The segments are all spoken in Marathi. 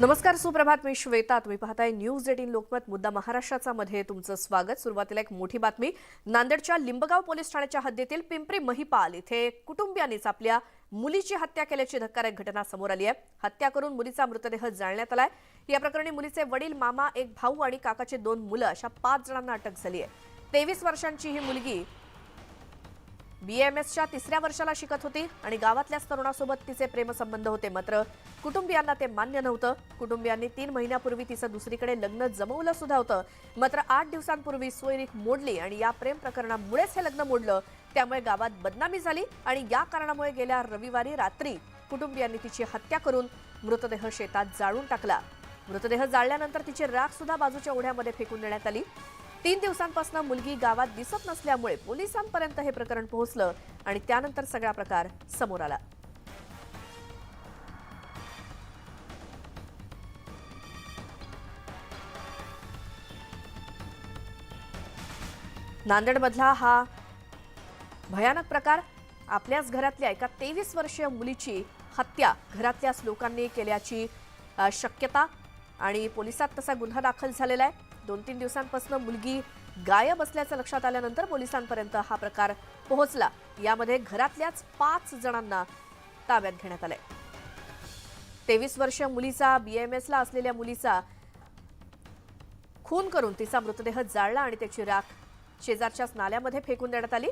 नमस्कार, सुप्रभात. मी श्वेता. तुम्ही पाहताय न्यूज 18 लोकमत. मुद्दा महाराष्ट्राचा मध्ये तुमचं स्वागत. सुरुवातीला एक मोठी बातमी. नांदेडच्या लिंबगाव पोलीस ठाण्याच्या हद्दीतील पिंपरी महिपाल इथे कुटुंबियांनीच आपल्या मुलीची हत्या केल्याची धक्कादायक घटना समोर आली आहे. हत्या करून मुलीचा मृतदेह जाळण्यात आलाय. या प्रकरणी मुलीचे वडील, मामा, एक भाऊ आणि काकाचे 2 मुलं अशा 5 जणांना अटक झाली आहे. 23 वर्षांची ही मुलगी BAMSच्या 3ऱ्या वर्षाला शिकत होती आणि गावातल्याच तरुणासोबत तिचे प्रेमसंबंध होते. मात्र कुटुंबियांना ते मान्य नव्हतं. कुटुंबियांनी 3 महिन्यापूर्वी तिचं दुसरीकडे लग्न जमवलं सुद्धा होतं. मात्र 8 दिवसांपूर्वी सोयरीक मोडली आणि या प्रेम प्रकरणामुळेच हे लग्न मोडलं. त्यामुळे गावात बदनामी झाली आणि या कारणामुळे गेल्या रविवारी रात्री कुटुंबियांनी तिची हत्या करून मृतदेह शेतात जाळून टाकला. मृतदेह जाळल्यानंतर तिची राख सुद्धा बाजूच्या ओढ्यामध्ये फेकून देण्यात आली. 3 दिवसांपासून मुलगी गावात दिसत नसल्यामुळे पोलिसांपर्यंत हे प्रकरण पोहोचलं आणि त्यानंतर सगळा प्रकार समोर आला. नांदेडमधला हा भयानक प्रकार. आपल्याच घरातल्या एका 23 वर्षीय मुलीची हत्या घरातल्याच लोकांनी केल्याची शक्यता आणि पोलिसात तसा गुन्हा दाखल झालेला आहे. 2-3 दिवसांपासून मुलगी गायब असल्याचं लक्षात आल्यानंतर पोलिसांपर्यंत हा प्रकार पोहोचला. यामध्ये घरातल्याच 5 जणांना ताब्यात घेण्यात आलंय. 23 वर्षीय मुलीचा, BAMSला असलेल्या मुलीचा खून करून तिचा मृतदेह जाळला आणि त्याची राख शेजारच्याच नाल्यामध्ये फेकून देण्यात आली.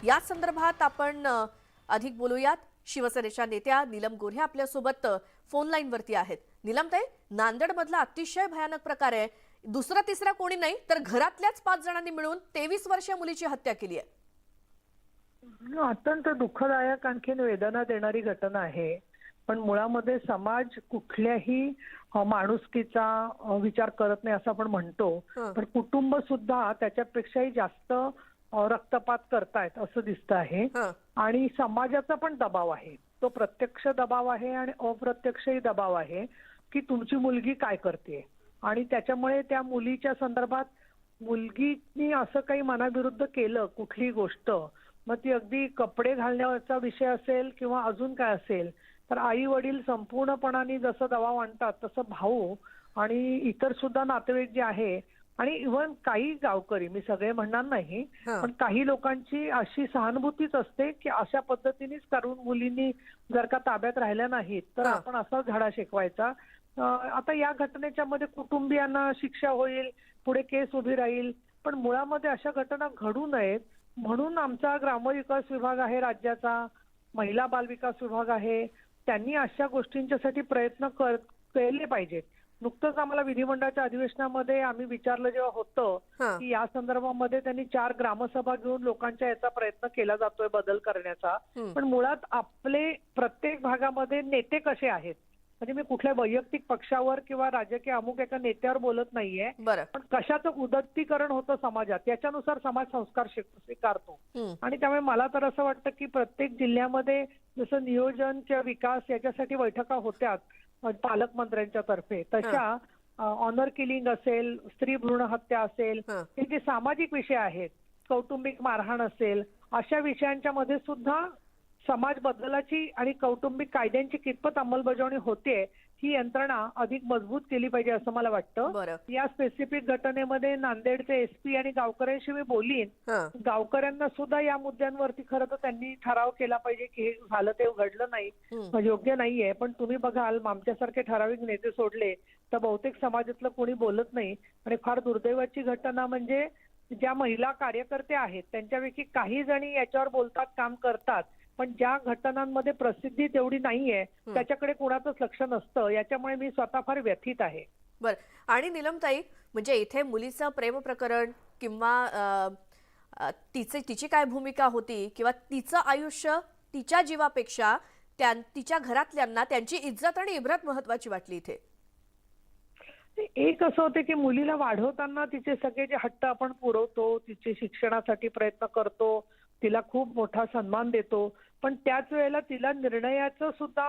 या संदर्भात आपण अधिक बोलूयात. शिवसेनेच्या नेत्या नीलम गोऱ्हे आपल्यासोबत फोन लाईनवरती आहेत. नीलमताई, नांदेडमधला अतिशय भयानक प्रकार आहे. दुसरा तिसरा कोणी नाही तर घरातल्याच 5 जणांनी मिळून 23 वर्षीय मुलीची हत्या केली आहे. अत्यंत दुःखदायक, आणखीन वेदना देणारी घटना आहे. पण मुळामध्ये समाज कुठल्याही माणुसकीचा विचार करत नाही असं आपण म्हणतो. पण कुटुंब सुद्धा त्याच्यापेक्षाही जास्त रक्तपात करतायत असं दिसतं आहे. आणि समाजाचा पण दबाव आहे. तो प्रत्यक्ष दबाव आहे आणि अप्रत्यक्षही दबाव आहे की तुमची मुलगी काय करते. आणि त्याच्यामुळे त्या मुलीच्या संदर्भात मुलगीनी असं काही मनाविरुद्ध केलं कुठली गोष्ट, मग ती अगदी कपडे घालण्याचा विषय असेल किंवा अजून काय असेल, तर आई वडील संपूर्णपणाने जसं दबाव आणतात तसं भाऊ आणि इतर सुद्धा नातेवाईक जे आहे आणि इव्हन काही गावकरी, मी सगळे म्हणणार नाही, पण काही लोकांची अशी सहानुभूतीच असते की अशा पद्धतीनेच करून मुलींनी जर का ताब्यात राहिल्या नाहीत तर आपण असाच धडा शिकवायचा. आता या घटनेच्या मध्ये कुटुंबियांना शिक्षा होईल, पुढे केस उभी राहील, पण मुळामध्ये अशा घटना घडू नयेत म्हणून आमचा ग्रामविकास विभाग आहे राज्याचा, महिला बाल विकास विभाग आहे, त्यांनी अशा गोष्टींच्यासाठी प्रयत्न केले पाहिजेत. नुकतंच आम्हाला विधिमंडळाच्या अधिवेशनामध्ये आम्ही विचारलं जेव्हा होतं की या संदर्भामध्ये त्यांनी 4 ग्रामसभा घेऊन लोकांच्या याचा प्रयत्न केला जातोय बदल करण्याचा. पण मुळात आपले प्रत्येक भागामध्ये नेते कसे आहेत, म्हणजे मी कुठल्या वैयक्तिक पक्षावर किंवा राजकीय अमुक एका नेत्यावर बोलत नाहीये, पण कशाचं उदात्तीकरण होतं समाजात याच्यानुसार समाज संस्कार स्वीकारतो. आणि त्यामुळे मला तर असं वाटतं की प्रत्येक जिल्ह्यामध्ये जसं नियोजन किंवा विकास याच्यासाठी बैठका होत्यात पालकमंत्र्यांच्या तर्फे, तशा ऑनर किलिंग असेल, स्त्री भ्रूण हत्या असेल, हे जे सामाजिक विषय आहेत, कौटुंबिक मारहाण असेल, अशा विषयांच्या मध्ये सुद्धा समाज बदलाची आणि कौटुंबिक कायद्यांची कितपत अंमलबजावणी होते ही यंत्रणा अधिक मजबूत केली पाहिजे असं मला वाटतं. या स्पेसिफिक घटनेमध्ये नांदेडचे SP आणि गावकऱ्यांशी मी बोलीन. गावकऱ्यांना सुद्धा या मुद्द्यांवरती खरं तर त्यांनी ठराव केला पाहिजे की हे झालं ते घडलं नाही, योग्य नाहीये. पण तुम्ही बघाल आमच्यासारखे ठराविक नेते सोडले तर बहुतेक समाजातलं कोणी बोलत नाही. आणि फार दुर्दैवाची घटना म्हणजे ज्या महिला कार्यकर्ते आहेत त्यांच्यापैकी काही जणी याच्यावर बोलतात, काम करतात, पण ज्या घटनांमध्ये प्रसिद्धी तेवढी नाहीये त्याच्याकडे कोणाचंच लक्ष नसतं. याच्यामुळे मी स्वतः फार व्यथित आहे. बरं. आणि नीलमताई, म्हणजे इथे मुलीचं प्रेम प्रकरण किंवा तिची काय भूमिका होती किंवा तिचं आयुष्य तिच्या जीवापेक्षा तिच्या घरातल्यांना त्यांची इज्जत आणि इब्रत महत्वाची वाटली इथे. एक असं होतं की मुलीला वाढवताना तिचे सगळे जे हट्ट आपण पुरवतो, तिचे शिक्षणासाठी प्रयत्न करतो, तिला खूप मोठा सन्मान देतो, पण त्याच वेळेला तिला निर्णयाचं सुद्धा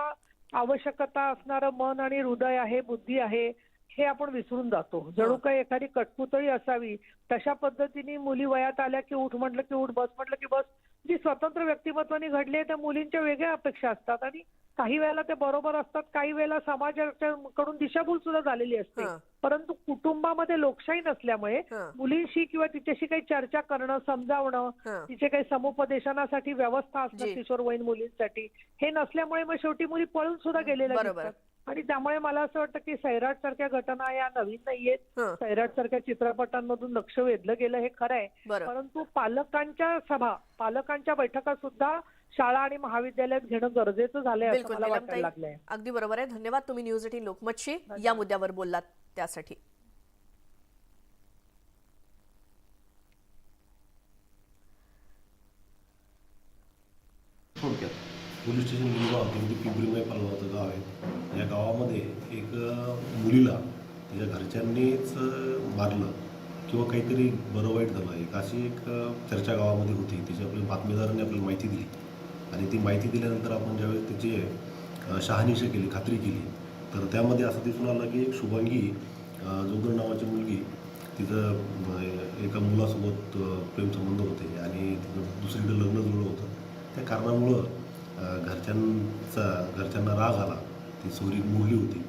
आवश्यकता असणारं मन आणि हृदय आहे, बुद्धी आहे, हे आपण विसरून जातो. जणू काही एखादी कठपुतळी असावी तशा पद्धतीने मुली वयात आल्या की उठ म्हटलं की उठ, बस म्हटलं की बस. जी स्वतंत्र व्यक्तिमत्वाने घडली आहे त्या मुलींच्या वेगळ्या अपेक्षा असतात आणि काही वेळेला ते बरोबर असतात, काही वेळेला समाजाकडून दिशाभूल सुद्धा झालेली असते. हं. परंतु कुटुंबामध्ये लोकशाही नसल्यामुळे हं. मुलीशी किंवा तिच्याशी काही चर्चा करणं, समजावणं, हं. तिचे काही समुपदेशनासाठी व्यवस्था असणं जी. किशोरवयीन मुलींसाठी हे नसल्यामुळे मग शेवटी मुली पळून सुद्धा गेलेल्या बरोबर. दिसतात. आणि त्यामुळे मला असं वाटतं की सैराट सारख्या घटना या नवीन नाहीयेत. हं. सैराट सारख्या चित्रपटांमधून लक्ष वेधलं गेलं हे खरं आहे. बरं. परंतु पालकांच्या बैठका सुद्धा शाळा आणि महाविद्यालयात घेणं गरजेचं झालंय असं बिलकुल मला नीलमताई, वाटायला लागलंय. अगदी बरोबर आहे. धन्यवाद तुम्ही न्यूज 18 लोकमतशी या मुद्द्यावर बोललात त्यासाठी. थोडक्यात पोलीस स्टेशन लिंबा होते पिंपरी पालगावचं गाव आहे. या गावामध्ये एक मुलीला तिच्या घरच्यांनीच मारलं किंवा काहीतरी बरं वाईट झालं एक अशी एक चर्चा गावामध्ये होती. त्याची आपल्या बातमीदारांनी आपल्याला माहिती दिली आणि ती माहिती दिल्यानंतर आपण ज्यावेळेस त्याची शहानिशा केली, खात्री केली, तर त्यामध्ये असं दिसून आलं की एक शुभांगी जोगर नावाची मुलगी तिचं एका मुलासोबत प्रेमसंबंध होते आणि तिचं दुसरीकडे लग्न जुळलं होतं. त्या कारणामुळं घरच्यांना राग आला, ती सोरी मोडली होती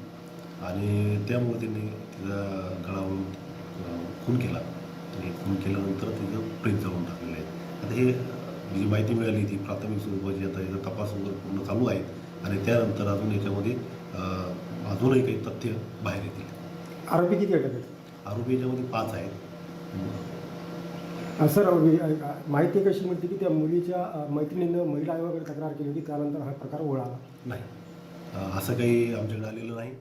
आणि त्यामुळे त्यांनी तिचा गळावरून खून केला आणि खून केल्यानंतर तिचं प्रेत जाळून टाकलेलं आहे. आता हे जी माहिती मिळाली ती प्राथमिक स्वरूपाची, आता याचा तपास वगैरे पूर्ण चालू आहे आणि त्यानंतर अजून याच्यामध्ये अजूनही काही तथ्य बाहेर येतील. आरोपी किती अटक आहेत? आरोपी याच्यामध्ये 5 आहेत. सर, माहिती कशी मिळते की त्या मुलीच्या मैत्रिणीनं महिला आयोगाकडे तक्रार केली होती, त्यानंतर हा प्रकार उघडला? नाही, असं काही आमच्याकडे आलेलं नाही.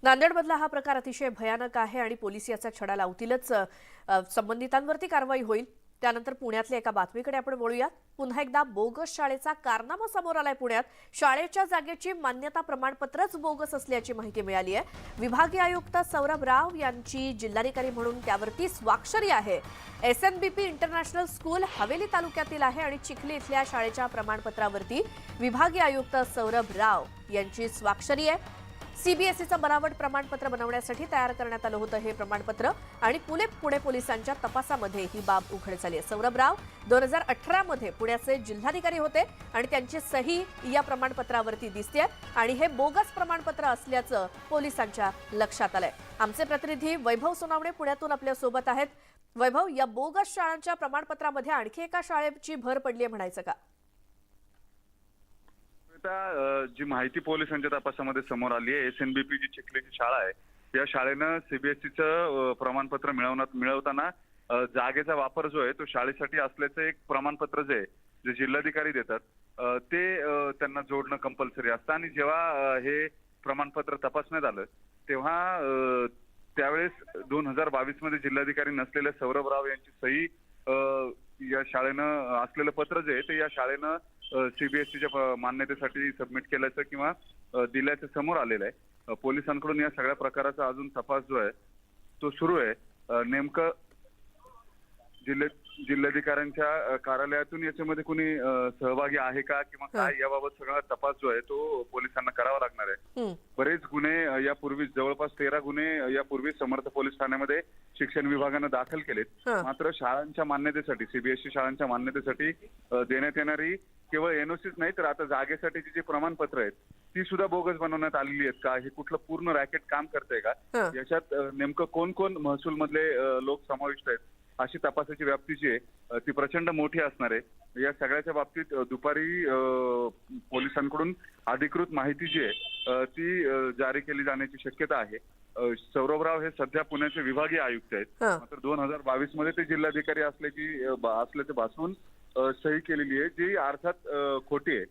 नांदेडमधला हा प्रकार अतिशय भयानक आहे आणि पोलीस याचा छडा लावतीलच. संबंधितांवरती कारवाई होईल. त्यानंतर पुण्यातल्या एका बातमीकडे आपण वळूया. पुन्हा एकदा बोगस शाळेचा कारनामा समोर आलाय. पुण्यात शाळेच्या जागेची मान्यता प्रमाणपत्रच बोगस असल्याची माहिती मिळाली आहे. विभागीय आयुक्त सौरभ राव यांची जिल्हाधिकारी म्हणून त्यावरती स्वाक्षरी आहे. SNBP इंटरनॅशनल स्कूल हवेली तालुक्यातील आहे आणि चिखली इथल्या शाळेच्या प्रमाणपत्रावरती विभागीय आयुक्त सौरभ राव यांची स्वाक्षरी आहे. CBSEचं बनावट प्रमाणपत्र बनवण्यासाठी तयार करण्यात आलं होतं हे प्रमाणपत्र आणि पुणे पोलिसांच्या तपासामध्ये ही बाब उघड झाली आहे. सौरभ राव 2018 मध्ये पुण्याचे जिल्हाधिकारी होते आणि त्यांची सही या प्रमाणपत्रावरती दिसते आणि हे बोगस प्रमाणपत्र असल्याचं पोलिसांच्या लक्षात आलंय. आमचे प्रतिनिधी वैभव सोनावणे पुण्यातून आपल्या सोबत आहेत. वैभव, या बोगस शाळांच्या प्रमाणपत्रामध्ये आणखी एका शाळेची भर पडली आहे म्हणायचं का? जी माहिती पोलिसांच्या तपासामध्ये समोर आली आहे, SNBP जी चिखलीची शाळा आहे, या शाळेनं CBSEचं प्रमाणपत्र मिळवताना जागेचा वापर जो आहे तो शाळेसाठी असल्याचं एक प्रमाणपत्र जे जिल्हाधिकारी देतात ते त्यांना जोडणं कंपल्सरी असतं. आणि जेव्हा हे प्रमाणपत्र तपासण्यात आलं तेव्हा त्यावेळेस 2022 मध्ये जिल्हाधिकारी नसलेल्या सौरभ राव यांची सही या शाळेनं असलेलं पत्र जे आहे ते या शाळेनं CBSEच्या मान्यतेसाठी सबमिट केल्याचं किंवा दिल्याचं समोर आलेलं आहे. पोलिसांकडून या सगळ्या प्रकाराचा अजून तपास जो आहे तो सुरू आहे. नेमकं जिल्हाधिकाऱ्यांच्या कार्यालयातून याच्यामध्ये कोणी सहभागी आहे का किंवा काय याबाबत सगळा तपास जो आहे तो पोलिसांना करावा लागणार आहे. बरेच गुन्हे यापूर्वी जवळपास 13 गुन्हे यापूर्वी समर्थ पोलीस ठाण्यामध्ये शिक्षण विभागानं दाखल केलेत. मात्र शाळांच्या मान्यतेसाठी, CBSE शाळांच्या मान्यतेसाठी देण्यात येणारी केवळ NOCच नाही तर आता जागेसाठीची जी प्रमाणपत्र आहेत ती सुद्धा बोगस बनवण्यात आलेली आहेत का, हे कुठलं पूर्ण रॅकेट काम करतंय का, याच्यात नेमकं कोण कोण महसूल मधले लोक समाविष्ट आहेत अशी तपासाची व्याप्ती जी आहे ती प्रचंड मोठी असणार आहे. या सगळ्याच्या बाबतीत दुपारी पोलिसांकडून अधिकृत माहिती जी आहे ती जारी केली जाण्याची शक्यता आहे. सौरभराव हे सध्या पुण्याचे विभागीय आयुक्त आहेत. मात्र 2022 मध्ये ते जिल्हाधिकारी असल्याचे भासवून सही केलेली आहे, जी अर्थात खोटी आहे.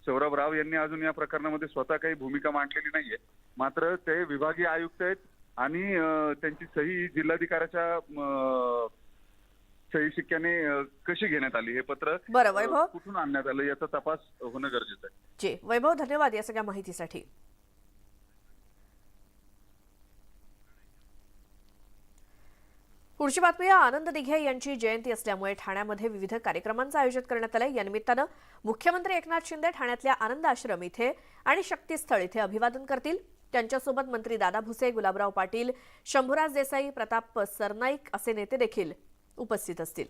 सौरभ राव यांनी अजून या प्रकरणामध्ये स्वतः काही भूमिका मांडलेली नाहीये. मात्र ते विभागीय आयुक्त आहेत आणि त्यांची सही जिल्हाधिकाऱ्याच्या सही शिक्क्याने कशी घेण्यात आली, हे पत्र कुठून आणण्यात आलं याचा तपास होणं गरजेचं आहे. जी वैभव, धन्यवाद या सगळ्या माहितीसाठी. पुढची बातमी, आनंद दिघे यांची जयंती असल्यामुळे ठाण्यामध्ये विविध कार्यक्रमांचं आयोजन करण्यात आलंय. या निमित्तानं मुख्यमंत्री एकनाथ शिंदे ठाण्यातल्या आनंद आश्रम इथे आणि शक्तीस्थळ इथे अभिवादन करतील. त्यांच्यासोबत मंत्री दादा भुसे, गुलाबराव पाटील, शंभूराज देसाई, प्रताप सरनाईक असे नेते देखील उपस्थित असतील.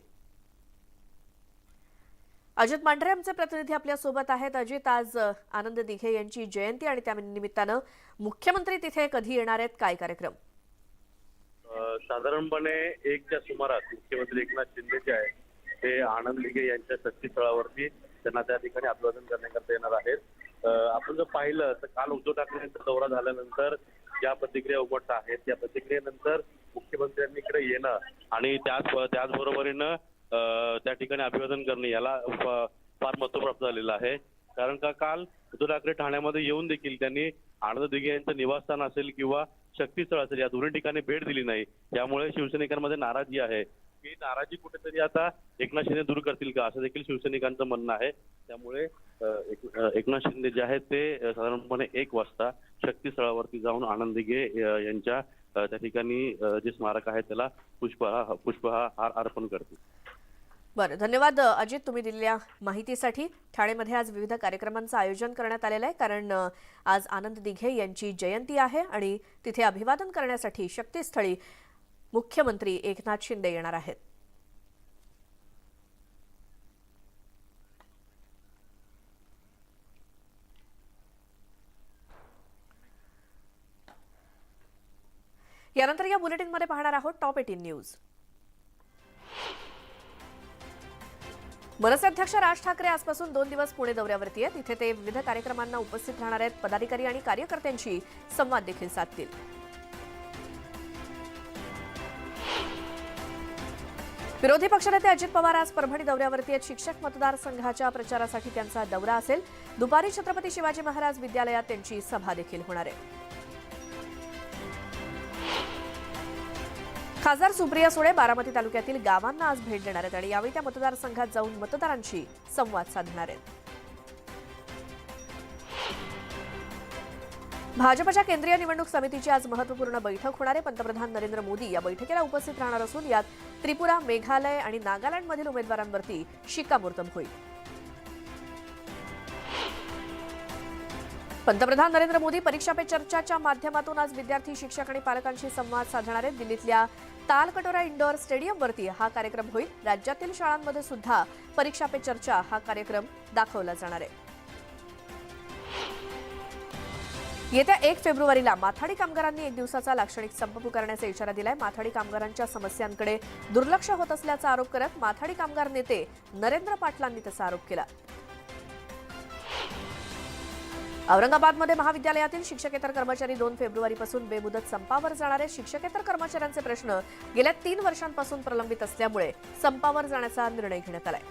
अजित मांढरे आमचे प्रतिनिधी आपल्यासोबत आहेत. अजित, आज आनंद दिघे यांची जयंती आणि त्या निमित्तानं मुख्यमंत्री तिथे कधी येणार आहेत, काय कार्यक्रम? साधारणपणे 1च्या सुमारास मुख्यमंत्री एकनाथ शिंदे जे आहेत ते आनंद दिघे यांच्या शक्तीस्थळावरती त्यांना त्या ठिकाणी अभिवादन करण्याकरता येणार आहेत. आपण जर पाहिलं तर काल उद्धव ठाकरे यांचा दौरा झाल्यानंतर ज्या प्रतिक्रिया उमटत आहेत त्या प्रतिक्रियेनंतर मुख्यमंत्र्यांनी इकडे येणं आणि त्याचबरोबरीनं त्या ठिकाणी अभिवादन करणे याला फार महत्व प्राप्त झालेलं आहे. कारण का काल उद्धव ठाकरे ठाण्यामध्ये येऊन देखील त्यांनी आनंद दिघे यांचं निवासस्थान असेल किंवा शक्तीस्थळ असेल या दोन्ही ठिकाणी भेट दिली नाही. त्यामुळे शिवसैनिकांमध्ये नाराजी आहे. ही नाराजी कुठेतरी आता एकनाथ शिंदे दूर करतील का असं देखील शिवसैनिकांचं म्हणणं आहे. त्यामुळे एकनाथ शिंदे जे आहेत ते साधारणपणे 1 वाजता शक्तीस्थळावरती जाऊन आनंद दिघे यांच्या त्या ठिकाणी जे स्मारक आहे त्याला पुष्पहार अर्पण करतील. बरं, धन्यवाद अजित, तुम्ही दिलेल्या माहितीसाठी. ठाणेमध्ये आज विविध कार्यक्रमांचं आयोजन करण्यात आलेलं आहे, कारण आज आनंद दिघे यांची जयंती आहे आणि तिथे अभिवादन करण्यासाठी शक्तीस्थळी मुख्यमंत्री एकनाथ शिंदे येणार आहेत. यानंतर या बुलेटिनमध्ये पाहणार आहोत टॉप 18 न्यूज. मनसे अध्यक्ष राज ठाकरे आजपासून 2 दिवस पुणे दौऱ्यावरती आहेत. तिथे ते विविध कार्यक्रमांना उपस्थित राहणार आहेत. पदाधिकारी आणि कार्यकर्त्यांशी संवाद देखील साधतील. विरोधी पक्षनेते अजित पवार आज परभणी दौऱ्यावरती आहेत. शिक्षक मतदारसंघाच्या प्रचारासाठी त्यांचा दौरा असेल. दुपारी छत्रपती शिवाजी महाराज विद्यालयात त्यांची सभा देखील होणार आहे. खासदार सुप्रिया सुळे बारामती तालुक्यातील गावांना आज भेट देणार आहेत आणि यावेळी त्या मतदारसंघात जाऊन मतदारांशी संवाद साधणार आहेत. भाजपच्या केंद्रीय निवडणूक समितीची आज महत्त्वपूर्ण बैठक होणार आहे. पंतप्रधान नरेंद्र मोदी या बैठकीला उपस्थित राहणार असून यात त्रिपुरा, मेघालय आणि नागालँडमधील उमेदवारांवरती शिक्कामोर्तब होईल. पंतप्रधान नरेंद्र मोदी परीक्षा पे चर्चाच्या माध्यमातून आज विद्यार्थी, शिक्षक आणि पालकांशी संवाद साधणार आहेत. दिल्लीतल्या तालकटोरा इंडोर स्टेडियमवरती हा कार्यक्रम होईल. राज्यातील शाळांमध्ये सुद्धा परीक्षा पे चर्चा हा कार्यक्रम दाखवला जाणार आहे. येत्या 1 फेब्रुवारीला माथाडी कामगारांनी 1 दिवसाचा लाक्षणिक संप पुकारण्याचा इशारा दिलाय. माथाडी कामगारांच्या समस्यांकडे दुर्लक्ष होत असल्याचा आरोप करत माथाडी कामगार नेते नरेंद्र पाटलांनी तसा आरोप केला. औरंगाबादमध्ये महाविद्यालयातील शिक्षकेतर कर्मचारी 2 फेब्रुवारीपासून बेमुदत संपावर जाणार आहेत. शिक्षकेतर कर्मचाऱ्यांचे प्रश्न गेल्या 3 वर्षांपासून प्रलंबित असल्यामुळे संपावर जाण्याचा निर्णय घेण्यात आलाय.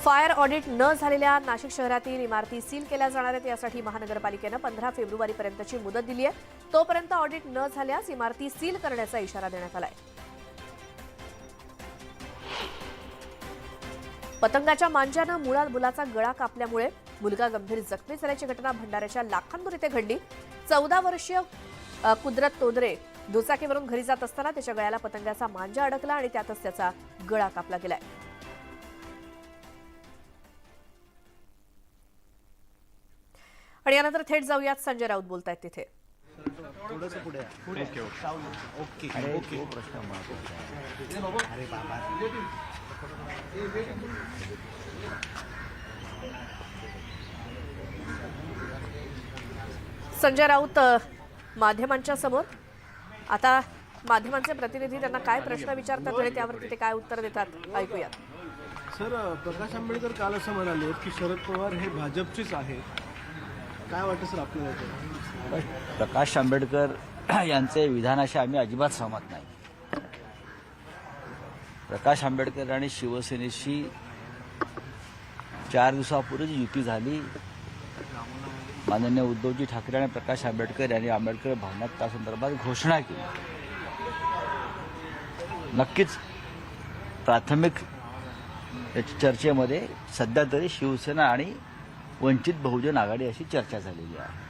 फायर ऑडिट न झालेल्या नाशिक शहरातील इमारती सील केल्या जाणार आहेत. यासाठी महानगरपालिकेनं 15 फेब्रुवारीपर्यंतची मुदत दिली आहे. तोपर्यंत ऑडिट न झाल्यास इमारती सील करण्याचा इशारा देण्यात आलाय. पतंगाच्या मांज्यानं मुलाचा गळा कापल्यामुळे मुलगा गंभीर जखमी झाल्याची घटना भंडाऱ्याच्या लाखांदूर इथे घडली. 14 वर्षीय कुदरत तोंदरे दुचाकीवरून घरी जात असताना त्याच्या गळ्याला पतंगाचा मांजा अडकला आणि त्यातच त्याचा गळा कापला गेलाय. आणि यानंतर थेट जाऊयात संजय राऊत बोलतायत तिथे. संजय राऊत माध्यमांच्या समोर. आता माध्यमांचे प्रतिनिधी त्यांना काय प्रश्न विचारतात आणि त्यावरती ते काय उत्तर देतात ऐकूयात. सर, प्रकाश आंबेडकर काल असं म्हणाले की शरद पवार हे भाजपचेच आहेत. काय वाटतं सर आपल्याला? प्रकाश आंबेडकर यांचे विधानाशी आम्ही अजिबात सहमत नाही. प्रकाश आंबेडकर आणि शिवसेनेशी 4 दिवसापूर्वी युती झाली. माननीय उद्धवजी ठाकरे आणि प्रकाश आंबेडकर यांनी आंबेडकर भवनात त्या संदर्भात घोषणा केली. नक्कीच प्राथमिक चर्चेमध्ये सध्या तरी शिवसेना आणि वंचित बहुजन आघाडी अशी चर्चा झालेली आहे.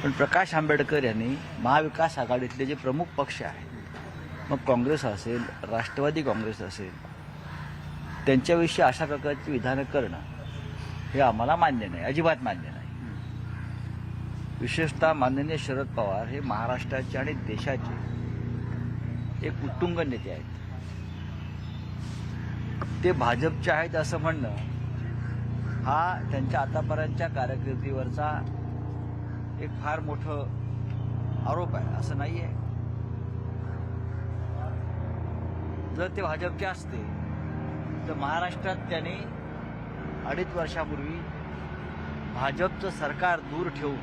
पण प्रकाश आंबेडकर यांनी महाविकास आघाडीतले जे प्रमुख पक्ष आहेत, मग काँग्रेस असेल, राष्ट्रवादी काँग्रेस असेल, त्यांच्याविषयी अशा प्रकारची विधानं करणं हे आम्हाला मान्य नाही, अजिबात मान्य नाही. विशेषतः माननीय शरद पवार हे महाराष्ट्राचे आणि देशाचे एक उत्तुंग नेते आहेत. ते भाजपचे आहेत असं म्हणणं हा त्यांच्या आतापर्यंतच्या कारकिर्दीवरचा एक फार मोठं आरोप आहे, असं नाही आहे. जर ते भाजपचे असते तर महाराष्ट्रात त्यांनी 2.5 वर्षापूर्वी भाजपचं सरकार दूर ठेवून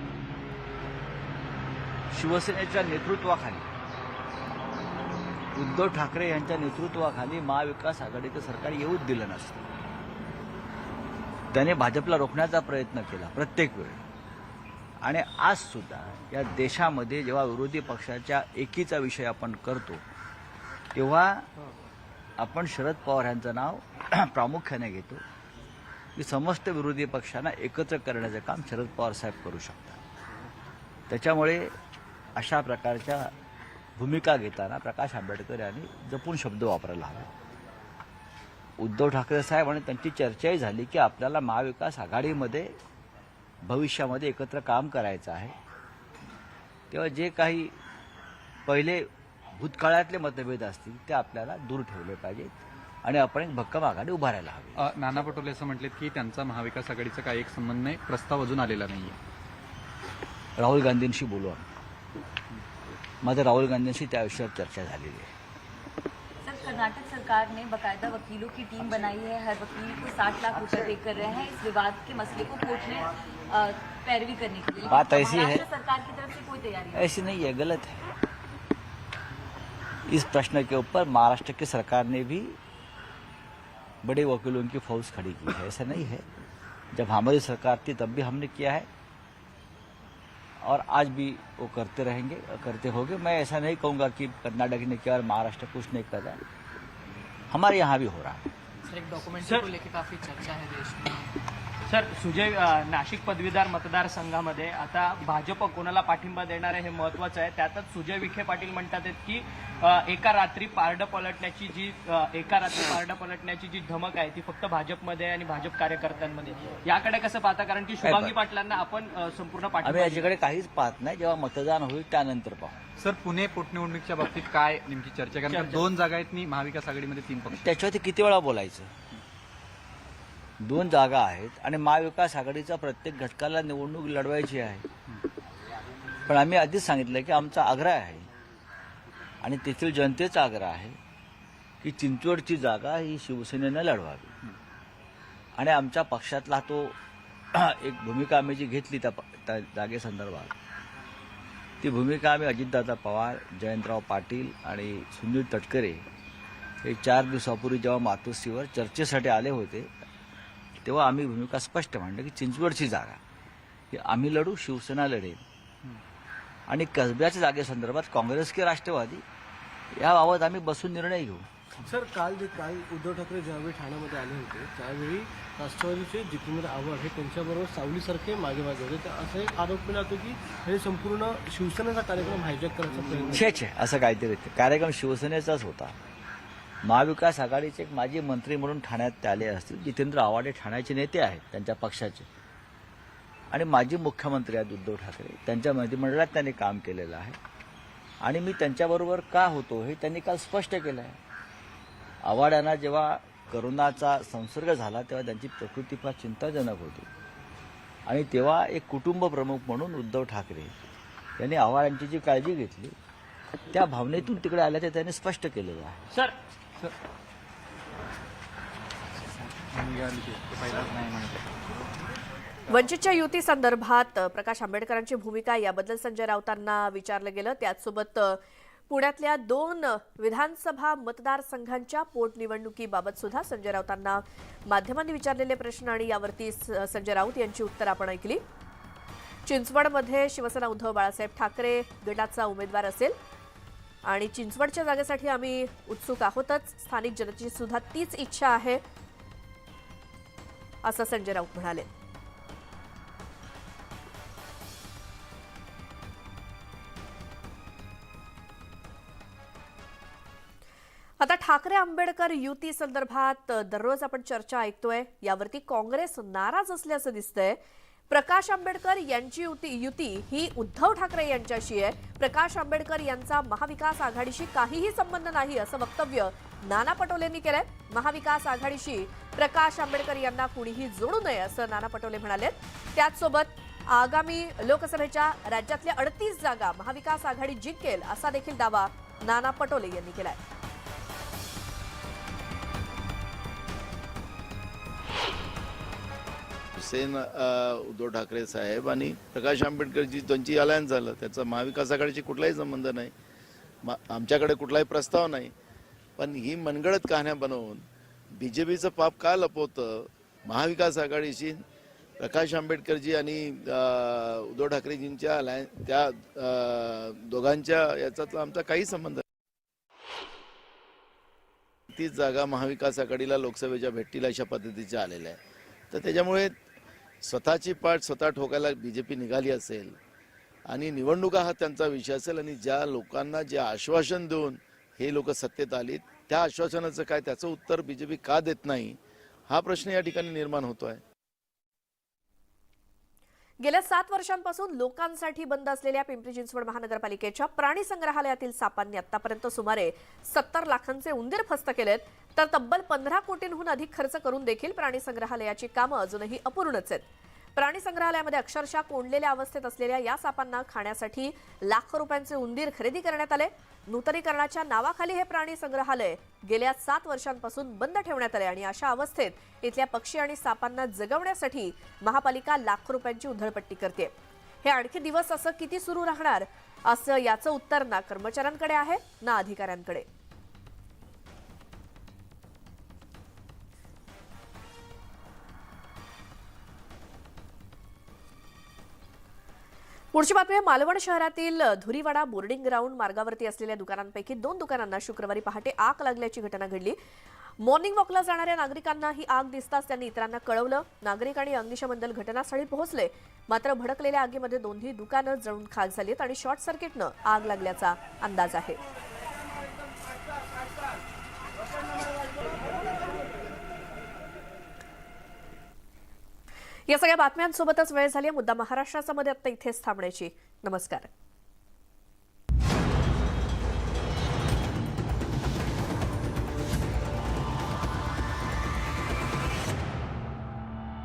शिवसेनेच्या नेतृत्वाखाली, उद्धव ठाकरे यांच्या नेतृत्वाखाली महाविकास आघाडीचं सरकार येऊच दिलं नसतं. त्याने भाजपला रोखण्याचा प्रयत्न केला प्रत्येक वेळी. आणि आज सुद्धा या देशामध्ये जेव्हा विरोधी पक्षाच्या एकीचा विषय आपण करतो तेव्हा आपण शरद पवार यांचं नाव प्रामुख्याने घेतो की समस्त विरोधी पक्षांना एकत्र करण्याचं काम शरद पवार साहेब करू शकतात. त्याच्यामुळे अशा प्रकारच्या भूमिका घेताना प्रकाश आंबेडकर यांनी जपून शब्द वापरायला हवे. उद्धव ठाकरे साहेब आणि त्यांची चर्चाही झाली की आपल्याला महाविकास आघाडीमध्ये भविष्यामध्ये एकत्र काम करायचं आहे. तेव्हा जे काही पहिले भूतकाळातले मतभेद असतील ते आपल्याला दूर ठेवले पाहिजेत आणि आपण एक भक्कम आघाडी उभारायला हवी. नाना पटोले असं म्हटलेत की त्यांचा महाविकास आघाडीचा काही एक संबंध नाही, प्रस्ताव अजून आलेला नाहीये. राहुल गांधींशी बोलू आम्ही. माझं राहुल गांधींशी त्या विषयावर चर्चा झालेली आहे. सर, कर्नाटक सरकार ने बाकायदा वकीलों की टीम बनाई है, हर वकील को 60 लाख रुपए पे कर रहे हैं इस विवाद के मसले को कोर्ट में पैरवी करने के लिए. बात ऐसी है, महाराष्ट्र सरकार की तरफ से कोई तैयारी नहीं. ऐसी नहीं है, गलत है. इस प्रश्न के ऊपर महाराष्ट्र की सरकार ने भी बड़े वकीलों की फौज खड़ी की है. ऐसा नहीं है, जब हमारी सरकार थी तब भी हमने किया है और आज भी वो करते रहेंगे, करते होंगे. मैं ऐसा नहीं कहूँगा कि कर्नाटक ने किया और महाराष्ट्र कुछ नहीं कर रहा है. हमारे यहाँ भी हो रहा है. सर, एक डॉक्युमेंटरी को लेकर काफी चर्चा है देश में. सर, सुजय नाशिक पदवीधर मतदारसंघामध्ये आता भाजप कोणाला पाठिंबा देणार आहे हे महत्त्वाचं आहे. त्यातच सुजय विखे पाटील म्हणतात आहेत की एका रात्री पारडं पलटण्याची जी धमक आहे ती फक्त भाजपमध्ये आणि भाजप कार्यकर्त्यांमध्ये. याकडे कसं पाहता, कारण की शुभांगी पाटलांना आपण संपूर्ण आम्ही पाठिंबा. याच्याकडे काहीच पाहत नाही. जेव्हा मतदान होईल त्यानंतर पाहू. सर, पुणे पोटनिवडणुकीच्या बाबतीत काय नेमकी चर्चा? कारण 2 जागा आहेत महाविकास आघाडीमध्ये 3 पक्ष. त्याच्यावरती किती वेळा बोलायचं? 2 जागा आहेत आणि महाविकास आघाडीचा प्रत्येक घटकाला निवडणूक लढवायची आहे. पण आम्ही आधीच सांगितलं की आमचा आग्रह आहे आणि तेथील जनतेचा आग्रह आहे की चिंचवडची जागा ही शिवसेनेनं लढवावी. आणि आमच्या पक्षातला तो एक भूमिका आम्ही जी घेतली त्या जागेसंदर्भात, ती भूमिका आम्ही अजितदादा पवार, जयंतराव पाटील आणि सुनील तटकरे हे 4 दिवसापूर्वी जेव्हा मातोश्रीवर चर्चेसाठी आले होते तेव्हा आम्ही भूमिका स्पष्ट मांडली की चिंचवडची जागा ही आम्ही लढू, शिवसेना लढेल. आणि कसब्याच्या जागेसंदर्भात काँग्रेस की राष्ट्रवादी याबाबत आम्ही बसून निर्णय घेऊ. सर, काल उद्धव ठाकरे ज्यावेळी ठाण्यामध्ये आले होते त्यावेळी राष्ट्रवादीचे जितेंद्र आव्हाड हे त्यांच्याबरोबर सावलीसारखे मागे होते. तर असा एक आरोप केला होता की हे संपूर्ण शिवसेनेचा कार्यक्रम हायजॅक करायचा प्रयत्न. छे असं काहीतरी कार्यक्रम शिवसेनेचाच होता. महाविकास आघाडीचे एक माजी मंत्री म्हणून ठाण्यात ते आले असतील. जितेंद्र आव्हाड हे ठाण्याचे नेते आहेत त्यांच्या पक्षाचे आणि माजी मुख्यमंत्री आहेत उद्धव ठाकरे. त्यांच्या मंत्रिमंडळात त्यांनी काम केलेलं आहे आणि मी त्यांच्याबरोबर का होतो हे त्यांनी काल स्पष्ट केलं आहे. आव्हाड यांना जेव्हा करोनाचा संसर्ग झाला तेव्हा त्यांची प्रकृती फार चिंताजनक होती आणि तेव्हा एक कुटुंब प्रमुख म्हणून उद्धव ठाकरे यांनी आव्हाड यांची जी काळजी घेतली त्या भावनेतून तिकडे आल्याचे त्यांनी स्पष्ट केलेलं आहे. सर, वंचितच्या युती संदर्भात प्रकाश आंबेडकरांची भूमिका याबद्दल संजय राऊतांना विचारलं गेलं. त्याचसोबत पुण्यातल्या 2 विधानसभा मतदारसंघांच्या पोटनिवडणुकीबाबत सुद्धा संजय राऊतांना माध्यमांनी विचारलेले प्रश्न आणि यावरती संजय राऊत यांची उत्तर आपण ऐकली. चिंचवडमध्ये शिवसेना उद्धव बाळासाहेब ठाकरे गटाचा उमेदवार असेल आणि चिंचवडच्या जागेसाठी आम्ही उत्सुक आहोतच. स्थानिक जनतेची सुद्धा तीच इच्छा आहे असं संजय राऊत म्हणाले. आता ठाकरे आंबेडकर युती संदर्भात दररोज आपण चर्चा ऐकतोय. यावरती काँग्रेस नाराज असल्याचं दिसतंय. प्रकाश आंबेडकर यांची युती ही उद्धव ठाकरे यांच्याशी आहे. प्रकाश आंबेडकर यांचा महाविकास आघाडीशी काहीही संबंध नाही असं वक्तव्य नाना पटोलेंनी केलंय. महाविकास आघाडीशी प्रकाश आंबेडकर यांना कुणीही जोडू नये असं नाना पटोले म्हणाले. त्याचसोबत आगामी लोकसभेच्या राज्यातल्या 38 जागा महाविकास आघाडी जिंकेल असा देखील दावा नाना पटोले यांनी केलाय. उद्धव ठाकरे साहेब आणि प्रकाश आंबेडकरजी त्यांची अलायन्स झालं, त्याचा महाविकास आघाडीशी कुठलाही संबंध नाही. आमच्याकडे कुठलाही प्रस्ताव नाही. पण ही मनगडत कहाण्या बनवून बीजेपीचं पाप का लपवतं? महाविकास आघाडीशी प्रकाश आंबेडकरजी आणि उद्धव ठाकरेजींच्या अलायन्स त्या दोघांच्या याच्यातला आमचा काही संबंध नाही. 30 जागा महाविकास आघाडीला लोकसभेच्या भेटतील अशा पद्धतीच्या आलेल्या आहे. तर त्याच्यामुळे स्वतःची पाठ स्वतः ठोकायला बीजेपी निघाली असेल आणि निवडणुका हा त्यांचा विषय असेल आणि ज्या लोकांना जे आश्वासन देऊन हे लोक सत्तेत आलीत त्या आश्वासनाचं काय, त्याचं उत्तर बीजेपी का देत नाही हा प्रश्न या ठिकाणी निर्माण होतोय. गेल्या 7 वर्षांपासून लोकांसाठी बंद असलेल्या पिंपरी चिंचवड महानगरपालिकेच्या प्राणी संग्रहालयातील सापांनी आतापर्यंत सुमारे 70 लाखांचे उंदीर फस्त केलेत. तर तब्बल 15 कोटींहून अधिक खर्च करून देखील प्राणी संग्रहालयाची कामं अजूनही अपूर्णच आहेत. प्राणी संग्रहालयामध्ये अक्षरशः कोंडलेल्या अवस्थेत असलेल्या या सापांना खाण्यासाठी लाखो रुपयांचे उंदीर खरेदी करण्यात आले. नूतनीकरणाच्या नावाखाली हे प्राणी संग्रहालय गेल्या 7 वर्षांपासून बंद ठेवण्यात आले आणि अशा अवस्थेत इथल्या पक्षी आणि सापांना जगवण्यासाठी महापालिका लाखो रुपयांची उधळपट्टी करते. हे आणखी दिवस असं किती सुरू राहणार असं याचं उत्तर ना कर्मचाऱ्यांकडे आहे ना अधिकाऱ्यांकडे. पुढची बातमी. मालवण शहरातील धुरीवाडा बोर्डिंग ग्राउंड मार्गावरती असलेल्या दुकानांपैकी 2 दुकानांना शुक्रवारी पहाटे आग लागल्याची घटना घडली. मॉर्निंग वॉकला जाणाऱ्या नागरिकांना ही आग दिसताच त्यांनी इतरांना कळवलं. नागरिक आणि अग्निशमन दल घटनास्थळी पोहोचले. मात्र भडकलेल्या आगीमध्ये दोन्ही दुकानं जळून खाक झालीत आणि शॉर्ट सर्किटनं आग लागल्याचा अंदाज आहे. या सगळ्या बातम्यांसोबतच वेळ झाली. मुद्दा महाराष्ट्राचा मध्ये आता इथेच थांबण्याची. नमस्कार.